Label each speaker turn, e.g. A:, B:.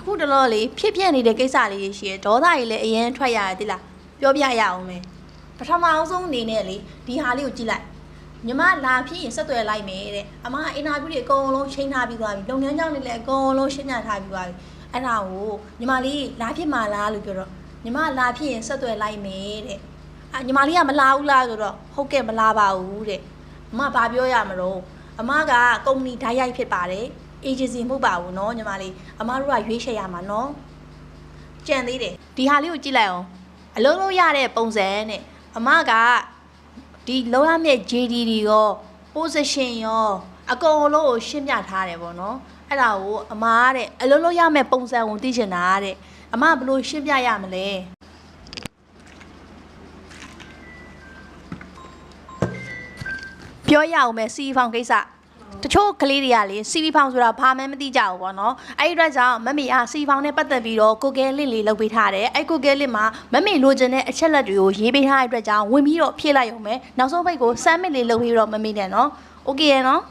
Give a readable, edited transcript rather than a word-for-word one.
A: အခုတလောလေးဖြစ်ပြနေတဲ့ကိစ္စလေးရှိရဒေါသကြီးလည်းအရင်ထွက်ရတယ်တိလားပြောပြရအောင်မယ်ပထမအောင်ဆုံးအနေနဲ့လေဒီဟာလေးကိုကြည့်လိုက်ညီမလာဖြစ်ရင်ဆက်သွယ်လိုက်မယ်တဲ့အမအင်တာဗျူးတွေအကုန်လုံးချိန်ထားပြီးသွားပြီလုပ်ငန်းကြောင်းတွေလည်းအကုန်လုံးရှင်းပြထားပြီးသွားပြီအဲ့ဒါကိုညီမလေးလာဖြစ်မှာလားလို့ပြောတော့ညီမလာဖြစ်ရင်ဆက်သွယ်လိုက်မယ်တဲ့ညီမလေးကမလာဘူးလားဆိုတော့ဟုတ်ကဲ့မလာပါဘူးတဲ့အမဘာပြောရမလို့အမကကုမ္ပဏီဓာတ်ရိုက်ဖြစ်ပါတယ်agency မဟုတ်ပါဘူးเนาะညီမလေးအမတို့ကရွေးချယ်ရမှာเนาะကြံသေးတယ်ဒီဟာလေးကိုကြည့်လိုက်အောင်အလုံးလုံးရတဲ့ပုံစံနဲ့အမကဒီလုံးရမယ့် JD တွေရော position ရောအကုန်လုံးကိုရှင်းပြထားတယ်ပေါ့เนาะအဲ့ဒါကိုအမတဲ့အလုံးလုံးရမယ့်ပုံစံကိုသိချင်တာတဲ့အမဘယ်လိုရှင်းပြရမလဲပြောရအောင်မယ် CV ဖောင်ကိစ္စတချို့ကလေးတွေကလေ CV ဖောင်ဆိုတာဘာမှမသိကြဘူးပေါ့နော်အဲ့ဒီအတွက်ကြောင့်မမေက CV ဖောင်နဲ့ပတ်သက်ပြီးတော့ Google link လေးလုပ်ပေးထားတယ်အဲ့ Google link မှာမမေလိုချင်တဲ့အချက်လက်တွေကိုရေးပေးထားတဲ့အတွက်ကြောင့်ဝင်ပြီးတော့ဖြည့်လိုက်ရုံပဲနောက်ဆုံးပိတ်ကို submit လေးလုပ်ပြီးတော့မမေနဲ့နော် Okay ရနော်